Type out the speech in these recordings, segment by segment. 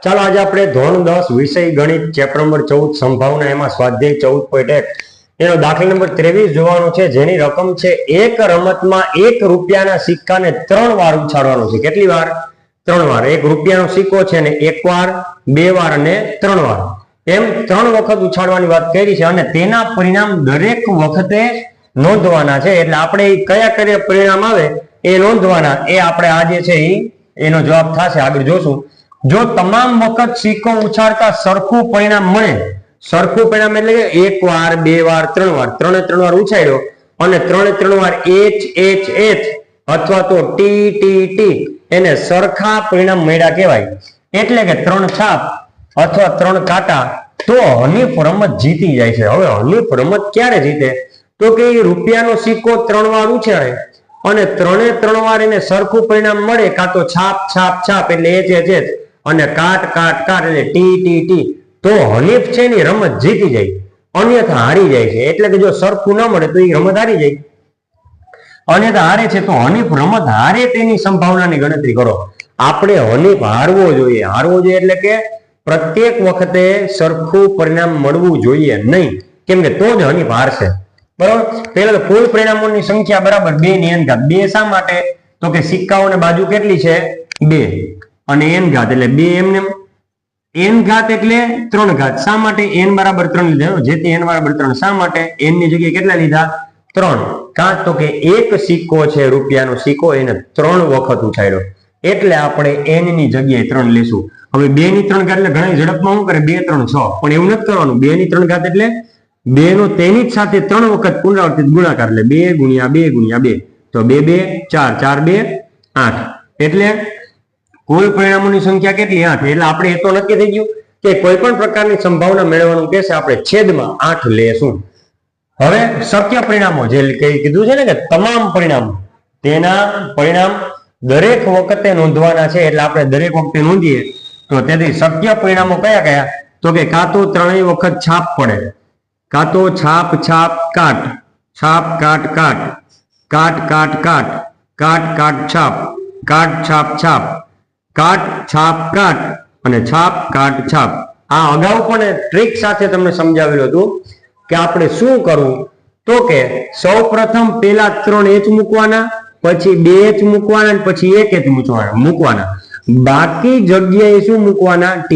ચાલો આજે આપણે ધોરણ 10 વિષય ગણિત ચેપ્ટર નંબર 14 સંભાવના એમાં સ્વાધ્યાય 14.1 એનો દાખલા નંબર 23 જોવાનો છે, જેની રકમ છે એક રમતમાં 1 રૂપિયાના સિક્કાને 3 વાર ઉછાળવાનો છે. કેટલી વાર? 3 વાર. 1 રૂપિયાનો સિક્કો છે ને 1 વાર, 2 વાર અને 3 વાર એમ 3 વખત ઉછાળવાની વાત કરી છે અને તેના પરિણામ દરેક વખતે નોંધવાના છે. એટલે આપણે કયા કયા પરિણામ આવે એ નોંધવાના, એ આપણે આજે છે એનો જવાબ થશે, આગળ જોશું. જો તમામ વખત સિક્કો ઉછાળતા સરખું પરિણામ મળે, સરખું પરિણામ એટલે કે 1 વાર, 2 વાર, 3 વાર, 3 વાર ઉછાળ્યો અને 3 વાર H અથવા તો T એને સરખા પરિણામ મળ્યા કહેવાય. એટલે કે 3 છાપ અથવા 3 કાંટા, તો હનીફ રમત જીતી જાય છે. હવે હનીફ રમત ક્યારે જીતે? તો કે રૂપિયાનો સિક્કો 3 વાર ઉછાળે અને 3 વાર એને સરખું પરિણામ મળે, કાં તો છાપ છાપ છાપ એટલે H અને કાટ કાટ કાટ એટલે T, તો હનીફ છે ની રમત જીતી જાય, અન્યથા હારી જાય છે. એટલે કે જો સરખું ન મળે તો એ રમત હારી જાય, અન્યથા હારે છે તો હનીફ રમત હારે તેની સંભાવનાની ગણતરી કરો. આપણે હનીફ હારવો જોઈએ. હારવો જોઈએ એટલે કે પ્રત્યેક વખતે સરખું પરિણામ મળવું જોઈએ નહીં, કેમ કે તો જ હનીફ હારશે. બરાબર. પહેલા તો કુલ પરિણામોની સંખ્યા બરાબર 2 ની n ઘાત. 2 શા માટે? તો કે સિક્કાઓની બાજુ કેટલી છે? 2 અને n ઘાત એટલે 2 એમને n ઘાત એટલે 3 ઘાત. શા માટે n બરાબર 3 લીધા? જેથી n બરાબર 3. શા માટે? n ની જગ્યાએ કેટલા લીધા? 3. કાં તો કે એક સિક્કો છે, રૂપિયાનો સિક્કો, એને 3 વખત ઉછાળ્યો એટલે આપણે n ની જગ્યાએ 3 લેશું. હવે 2 ની 3 ઘાત એટલે ઘણા ઝડપમાં શું કરે? 2 3 6, પણ એવું નથી કરવાનું. 2 ની 3 ઘાત એટલે 2 નો તેની જ સાથે 3 વખત પુનરાવર્તિત ગુણાકાર એટલે 2 ગુણ્યા 2 ગુણ્યા 2, તો 2 2 4 4 2 8 એટલે કુલ પરિણામોની સંખ્યા કેટલી? 8. એટલે આપણે એ તો નક્કી થઈ ગયું કે કોઈ પણ પ્રકારની સંભાવના મેળવવાનું કહેશે, આપણે છેદમાં 8 લેશું. હવે શક્ય પરિણામો જે કીધું છે ને કે તમામ પરિણામો, તેના પરિણામ દરેક વખતે નોંધવાના છે. એટલે આપણે દરેક વખતે નોંધીએ તો તેથી શક્ય પરિણામો કયા કયા? તો કે કાં તો 3 વખત છાપ પડે, કાં તો છાપ છાપ કાટ, છાપ કાટ કાટ, કાટ કાટ કાટ, કાટ કાટ છાપ, કાટ છાપ છાપ, કાટ છાપ કાટ અને છાપ કાટ છાપ. આ અગાઉ પણ ટ્રીક સાથે તમને સમજાવેલું હતું કે આપણે શું કરવું. તો કે સૌ પ્રથમ પેલા 3 H મૂકવાના, પછી 2 H મૂકવાના અને પછી 1 H મૂકવાના. બાકી જગ્યાએ શું મૂકવાના? T.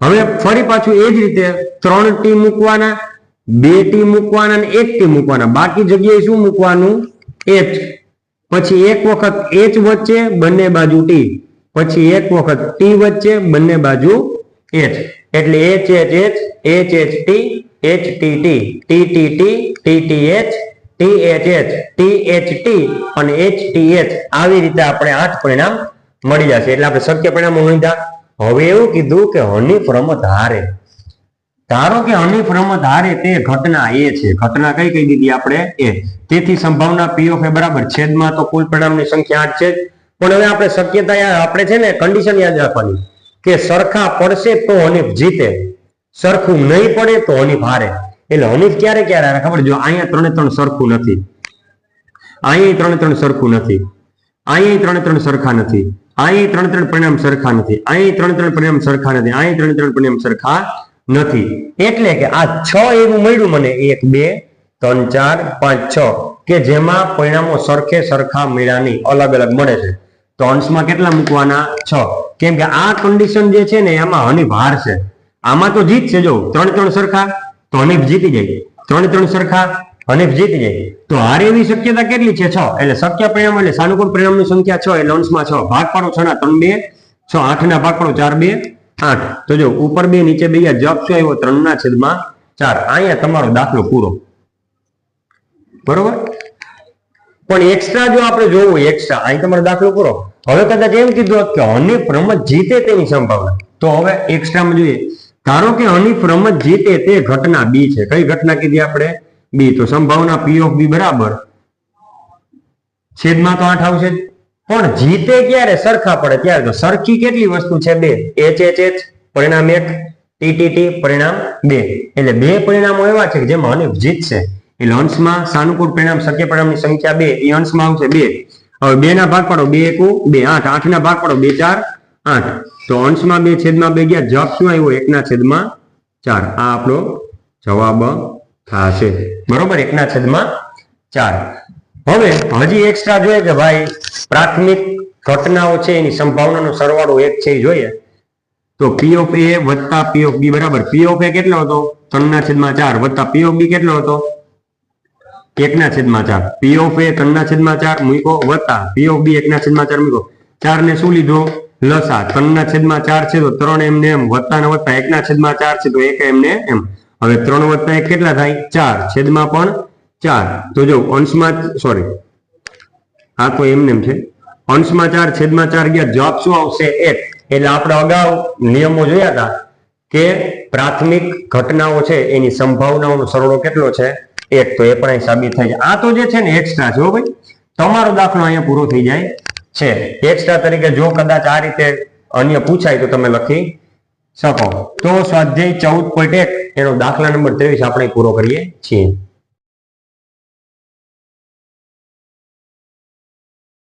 હવે ફરી પાછું એ જ રીતે 3 T મૂકવાના, 2 T મૂકવાના અને 1 T મૂકવાના. બાકી જગ્યાએ શું મૂકવાનું? H. પછી એક વખત H વચ્ચે બંને બાજુ T, પછી એક વખત T વચ્ચે બંને બાજુ H, એટલે H T, H T T H, T T અને H T H. આવી રીતે આપણે 8 પરિણામ મળી જશે. એટલે આપણે શક્ય પરિણામો નોંધ્યા. હવે એવું કીધું કે હનીફ રમત હારે. ધારો કે હનીફ રમત હારે તે ઘટના એ છે. ઘટના કઈ કહી દીધી આપણે? એ. તેથી સંભાવના P of A બરાબર છેદમાં તો કુલ પરિણામની સંખ્યા 8 છે. પણ હવે આપણે શક્યતા આપણે છે ને કન્ડિશન યાદ રાખવાની કે સરખા પડશે તો હનીફ જીતે, સરખું નહીં પડે તો હનીફ હારે. એટલે હનીફ ક્યારે ક્યારે હારે ખબર? જો અહીંયા 3 સરખું નથી, અહીંયા 3 સરખું નથી, અહીંયા 3 સરખા નથી, અહીંયા 3 પરિણામ સરખા નથી, અહીંયા 3 પરિણામ સરખા નથી, અહીંયા 3 પરિણામ સરખા નથી. એટલે કે આ 6 એવું મળ્યું મને, 1 2 3 4 5 6, કે જેમાં પરિણામો સરખે સરખા મળ્યા નહીં, અલગ અલગ મળે છે. તો અંશમાં કેટલા મૂકવાના? 6. કેમ કે આ કન્ડિશન જે છે ને એમાં હનીફ હારશે. આમાં તો જીતશે. જો 3 સરખા તો હનીફ જીતી જાય, 3 સરખા હનીફ જીતી જાય. તો હારે એવી શક્યતા કેટલી છે? 6. એટલે શક્ય પરિણામ એટલે સાનુકૂળ પરિણામની સંખ્યા 6 એટલે અંશમાં 6. ભાગ પાડો 6 ના 3 2 6, 8 ના ભાગ પાડો 4 2 8. તો જો ઉપર 2 નીચે 2, જવાબ શું આવ્યો? 3/4. અહીંયા તમારો દાખલો પૂરો. બરોબર. પણ એક્સ્ટ્રા જો આપણે જોવું, એક્સ્ટ્રા અહીં તમારો દાખલો પૂરો. હવે કદાચ એમ કીધું કે હનીફ રમત જીતે તેની સંભાવના, તો હવે એક્સ્ટ્રામાં જોઈએ. ધારો કે હનીફ રમત જીતે તે ઘટના B છે. કઈ ઘટના કીધી આપણે? B. તો સંભાવના P of B બરાબર છેદમાં તો 8 આવશે. પણ જીતે ક્યારે? સરખા પડે ત્યારે. તો સરખી કેટલી વસ્તુ છે? 2. H પરિણામ 1, T પરિણામ 2. એટલે 2 પરિણામો એવા છે કે જેમાં હનીફ જીતશે. એટલે અંશમાં સાનુકૂળ પરિણામ શક્ય પરિણામની સંખ્યા 2, એ અંશમાં આવશે 2. હવે 2 ના ભાગ પાડો 2 1 2 8, 8 ના ભાગ પાડો 2 4 8 તો અંશમાં 2 છેદમાં 2 ગયા જવાબ શું આવ્યો 1/4 આ આપણો જવાબ થશે બરોબર 1/4 હવે હજી એક્સ્ટ્રા જોઈએ કે ભાઈ પ્રાથમિક ઘટનાઓ છે એની સંભાવનાનો સરવાળો 1 છે એ જોઈએ તો P of A વત્તા P of B બરાબર P of A કેટલો હતો 3/4 વત્તા P of B કેટલો હતો 1/4 P of A 3/4 મૂકો વત્તા P of B 1/4 મૂકો 4 ને શું લીધો લસા 3/4 છે તો 3 એમને એમ વત્તા ને વત્તા 1/4 છે તો 1 એમને એમ હવે 3 વત્તા 1 કેટલા થાય 4 છેદમાં પણ 4 તો જો અંશમાં સોરી આ તો એમને એમ છે અંશમાં 4 છેદમાં 4 ગયા જવાબ શું આવશે 1 એટલે આપણે અગાઉ નિયમો જોયા હતા કે પ્રાથમિક ઘટનાઓ છે એની સંભાવનાઓનો સરવાળો કેટલો છે 1 તો એ પણ અહીં સાબિત થાય છે આ તો જે છે ને એક્સ્ટ્રા છે હો ભાઈ તમારો દાખલો અહીંયા પૂરો થઈ જાય છે એક્સ્ટ્રા તરીકે જો કદાચ આ રીતે અન્ય પૂછાય તો તમે લખી શકો તો સ્વાધ્યાય 14.1 એનો દાખલા નંબર 23 આપણે પૂરો કરીએ છીએ